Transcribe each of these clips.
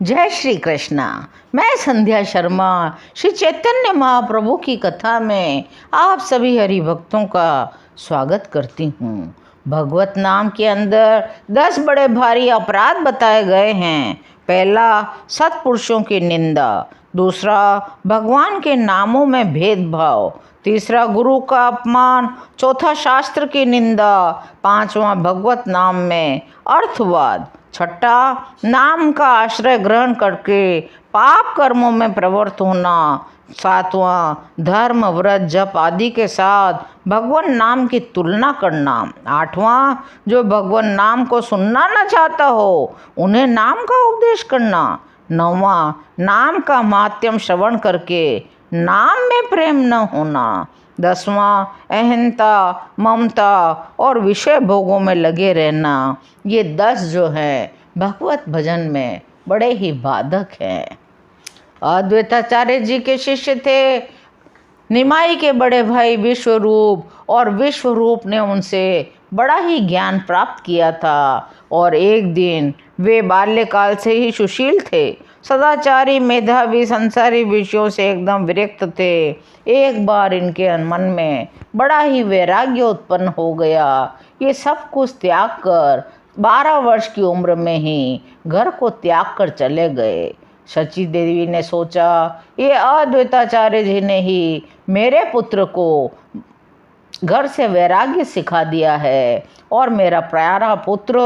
जय श्री कृष्णा। मैं संध्या शर्मा श्री चैतन्य महाप्रभु की कथा में आप सभी हरि भक्तों का स्वागत करती हूँ। भगवत नाम के अंदर 10 बड़े भारी अपराध बताए गए हैं। पहला, सत्पुरुषों की निंदा। दूसरा, भगवान के नामों में भेदभाव। तीसरा, गुरु का अपमान। चौथा, शास्त्र की निंदा। पांचवा, भगवत नाम में अर्थवाद। छठा, नाम का आश्रय ग्रहण करके पाप कर्मों में प्रवृत्त होना। सातवां, धर्म व्रत जप आदि के साथ भगवान नाम की तुलना करना। आठवां, जो भगवान नाम को सुनना न चाहता हो उन्हें नाम का उपदेश करना। नौवां, नाम का माध्यम श्रवण करके नाम में प्रेम न होना। 10वां, अहंता, ममता और विषय भोगों में लगे रहना। ये 10 जो हैं भगवत भजन में बड़े ही बाधक हैं। अद्वैताचार्य जी के शिष्य थे निमाई के बड़े भाई विश्वरूप, और विश्वरूप ने उनसे बड़ा ही ज्ञान प्राप्त किया था। और एक दिन वे बाल्यकाल से ही सुशील थे, सदाचारी, मेधावी, संसारी विषयों से एकदम विरक्त थे। एक बार इनके मन में बड़ा ही वैराग्य उत्पन्न हो गया। ये सब कुछ त्याग कर 12 वर्ष की उम्र में ही घर को त्याग कर चले गए। शची देवी ने सोचा, ये अद्वैताचार्य जी ने ही मेरे पुत्र को घर से वैराग्य सिखा दिया है और मेरा प्यारा पुत्र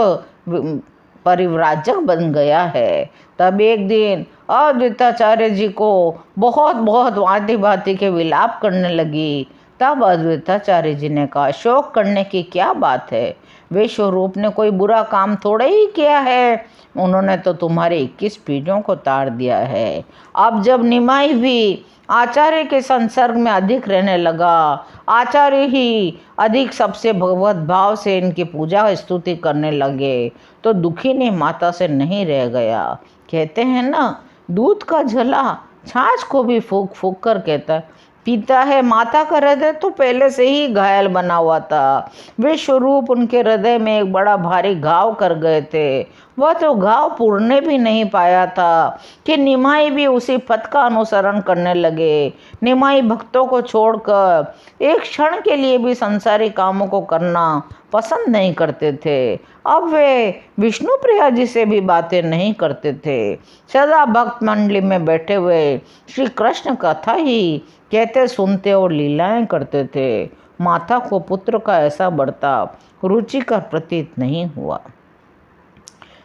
परिव्राजक बन गया है। तब एक दिन अद्वैताचार्य जी को बहुत भांति भांति के विलाप करने लगी। तब अद्वैताचार्य जी ने कहा, शोक करने की क्या बात है, विश्वरूप ने कोई बुरा काम थोड़ा ही किया है, उन्होंने तो तुम्हारे 21 पीढ़ियों को तार दिया है। अब जब निमाई भी आचार्य के संसर्ग में अधिक रहने लगा, आचार्य ही अधिक सबसे भगवत भाव से इनकी पूजा स्तुति करने लगे, तो दुखी ने माता से नहीं रह गया। कहते हैं ना, दूध का झला छाछ को भी फूंक फूंक कर कहता पीता है। माता का हृदय तो पहले से ही घायल बना हुआ था। विश्वरूप उनके हृदय में एक बड़ा भारी घाव कर गए थे। वह तो घाव पुरने भी नहीं पाया था कि निमाई भी उसी पथ का अनुसरण करने लगे। निमाई भक्तों को छोड़कर एक क्षण के लिए भी संसारी कामों को करना पसंद नहीं करते थे। अब वे विष्णु प्रिया जी से भी बातें नहीं करते थे। सदा भक्त मंडली में बैठे हुए श्री कृष्ण कथा ही कहते सुनते और लीलाएं करते थे। माता को पुत्र का ऐसा बर्ताव रुचिकर प्रतीत नहीं हुआ।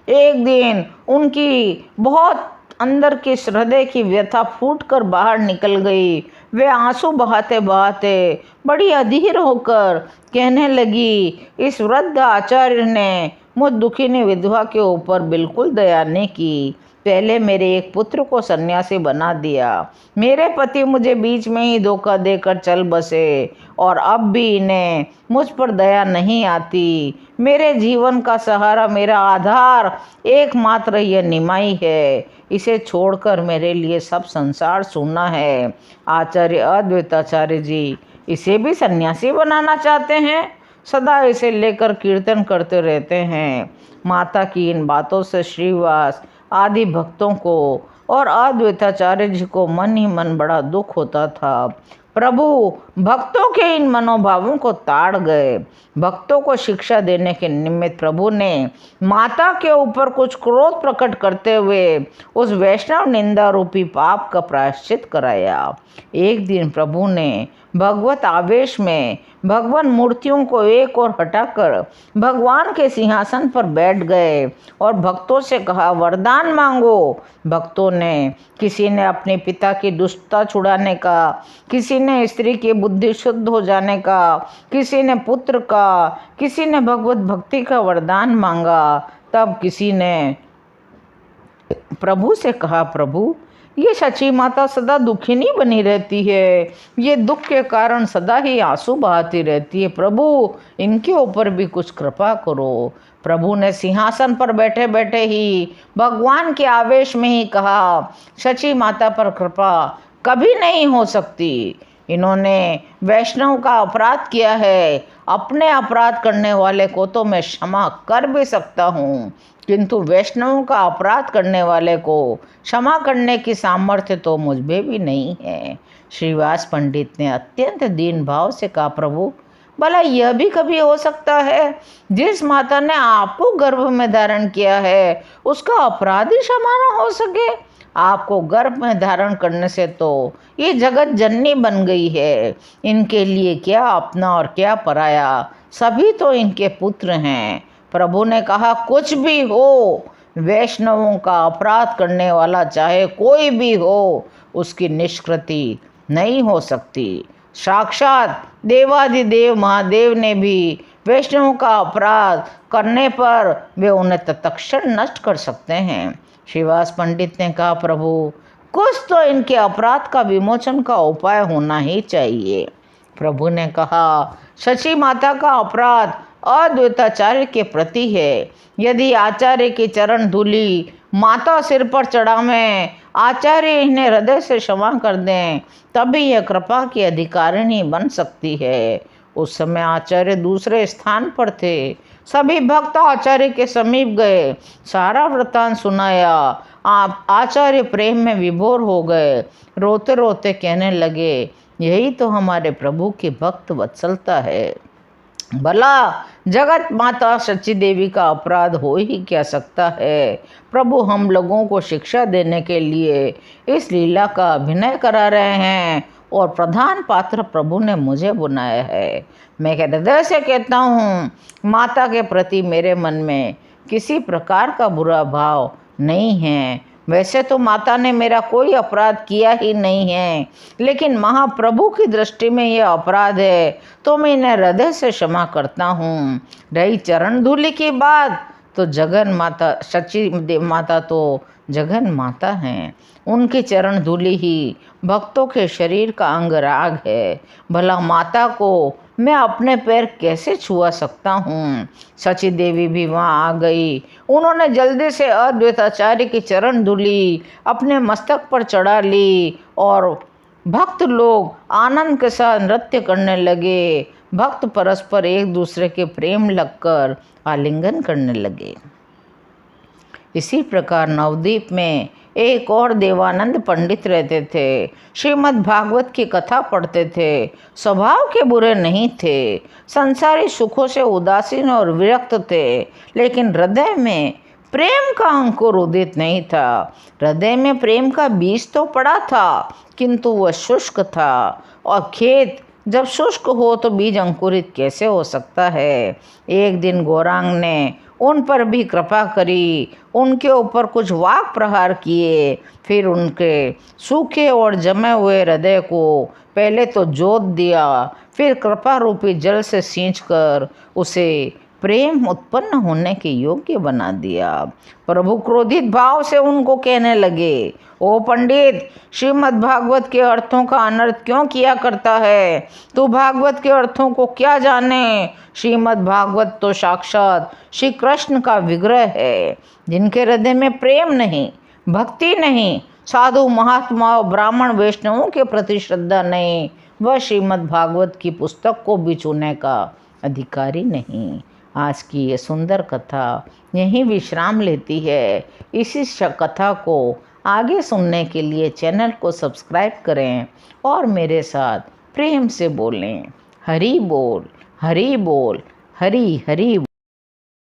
एक दिन उनकी बहुत अंदर की हृदय की व्यथा फूटकर बाहर निकल गई। वे आंसू बहाते बहाते बड़ी अधीर होकर कहने लगी, इस वृद्ध आचार्य ने मुझ दुखिनी विधवा के ऊपर बिल्कुल दया नहीं की। पहले मेरे एक पुत्र को सन्यासी बना दिया, मेरे पति मुझे बीच में ही धोखा देकर चल बसे, और अब भी इन्हें मुझ पर दया नहीं आती। मेरे जीवन का सहारा, मेरा आधार एकमात्र यह निमाई है। इसे छोड़कर मेरे लिए सब संसार सूना है। आचार्य अद्वैताचार्य जी इसे भी सन्यासी बनाना चाहते हैं, सदा इसे लेकर कीर्तन करते रहते हैं। माता की इन बातों से श्रीवास आदि भक्तों को और अद्वैताचार्य जी को मन ही मन बड़ा दुख होता था। प्रभु भक्तों के इन मनोभावों को ताड़ गए। भक्तों को शिक्षा देने के निमित्त प्रभु ने माता के ऊपर कुछ क्रोध प्रकट करते हुए उस वैष्णव निंदा रूपी पाप का प्रायश्चित कराया। एक दिन प्रभु ने भगवत आवेश में भगवान मूर्तियों को एक ओर हटाकर भगवान के सिंहासन पर बैठ गए और भक्तों से कहा, वरदान मांगो। भक्तों ने, किसी ने अपने पिता की दुष्टता छुड़ाने का, किसी ने स्त्री की बुद्धि शुद्ध हो जाने का, किसी ने पुत्र का, किसी ने भगवत भक्ति का वरदान मांगा। तब किसी ने प्रभु से कहा, प्रभु ये शची माता सदा दुखिनी बनी रहती है, ये दुख के कारण सदा ही आंसू बहाती रहती है, प्रभु इनके ऊपर भी कुछ कृपा करो। प्रभु ने सिंहासन पर बैठे बैठे ही भगवान के आवेश में ही कहा, शची माता पर कृपा कभी नहीं हो सकती। इन्होंने वैष्णव का अपराध किया है, अपने अपराध करने वाले को तो मैं क्षमा कर भी सकता हूँ, किंतु वैष्णवों का अपराध करने वाले को क्षमा करने की सामर्थ्य तो मुझ में भी नहीं है। श्रीवास पंडित ने अत्यंत दीन भाव से कहा, प्रभु भला यह भी कभी हो सकता है जिस माता ने आपको गर्भ में धारण किया है उसका अपराध ही क्षमा न हो सके? आपको गर्भ में धारण करने से तो ये जगत जननी बन गई है। इनके लिए क्या अपना और क्या पराया, सभी तो इनके पुत्र हैं। प्रभु ने कहा, कुछ भी हो, वैष्णवों का अपराध करने वाला चाहे कोई भी हो, उसकी निष्कृति नहीं हो सकती। साक्षात देवाधिदेव महादेव ने भी वैष्णवों का अपराध करने पर वे उन्हें तत्क्षण नष्ट कर सकते हैं। श्रीवास पंडित ने कहा, प्रभु कुछ तो इनके अपराध का विमोचन का उपाय होना ही चाहिए। प्रभु ने कहा, शची माता का अपराध अद्वैताचार्य के प्रति है। यदि आचार्य की चरण धूलि माता सिर पर चढ़ावें, आचार्य इन्हें हृदय से क्षमा कर दें, तभी यह कृपा की अधिकारिणी बन सकती है। उस समय आचार्य दूसरे स्थान पर थे। सभी भक्त आचार्य के समीप गए, सारा वृत्तांत सुनाया। आप आचार्य प्रेम में विभोर हो गए, रोते रोते कहने लगे, यही तो हमारे प्रभु की भक्त वत्सलता है। भला जगत माता सच्ची देवी का अपराध हो ही क्या सकता है? प्रभु हम लोगों को शिक्षा देने के लिए इस लीला का अभिनय करा रहे हैं और प्रधान पात्र प्रभु ने मुझे बनाया है। मैं हृदय से कहता हूँ, माता के प्रति मेरे मन में किसी प्रकार का बुरा भाव नहीं है। वैसे तो माता ने मेरा कोई अपराध किया ही नहीं है, लेकिन महाप्रभु की दृष्टि में यह अपराध है तो मैं इन्हें हृदय से क्षमा करता हूँ। रही चरण धूलि की बात, तो जगन माता सच्ची माता तो जगन माता हैं। उनकी चरण धूलि ही भक्तों के शरीर का अंग राग है। भला माता को मैं अपने पैर कैसे छुआ सकता हूँ? सची देवी भी वहाँ आ गई। उन्होंने जल्दी से अद्वैताचार्य की चरण धूलि अपने मस्तक पर चढ़ा ली और भक्त लोग आनंद के साथ नृत्य करने लगे। भक्त परस्पर एक दूसरे के प्रेम लगकर आलिंगन करने लगे। इसी प्रकार नवद्वीप में एक और देवानंद पंडित रहते थे। श्रीमद् भागवत की कथा पढ़ते थे। स्वभाव के बुरे नहीं थे, संसारी सुखों से उदासीन और विरक्त थे, लेकिन हृदय में प्रेम का अंकुर उदित नहीं था। हृदय में प्रेम का बीज तो पड़ा था, किंतु वह शुष्क था, और खेत जब शुष्क हो तो बीज अंकुरित कैसे हो सकता है? एक दिन गौरांग ने उन पर भी कृपा करी, उनके ऊपर कुछ वाक प्रहार किए, फिर उनके सूखे और जमे हुए हृदय को पहले तो जोत दिया, फिर कृपा रूपी जल से सींचकर उसे प्रेम उत्पन्न होने के योग्य बना दिया। प्रभु क्रोधित भाव से उनको कहने लगे, ओ पंडित, श्रीमद् भागवत के अर्थों का अनर्थ क्यों किया करता है? तू भागवत के अर्थों को क्या जाने? श्रीमद् भागवत तो साक्षात श्री कृष्ण का विग्रह है। जिनके हृदय में प्रेम नहीं, भक्ति नहीं, साधु महात्मा और ब्राह्मण वैष्णवों के प्रति श्रद्धा नहीं, वह श्रीमद् भागवत की पुस्तक को भी छूने का अधिकारी नहीं। आज की ये सुंदर कथा यहीं विश्राम लेती है। इसी कथा को आगे सुनने के लिए चैनल को सब्सक्राइब करें और मेरे साथ प्रेम से बोलें, हरि बोल, हरि बोल, हरि हरि।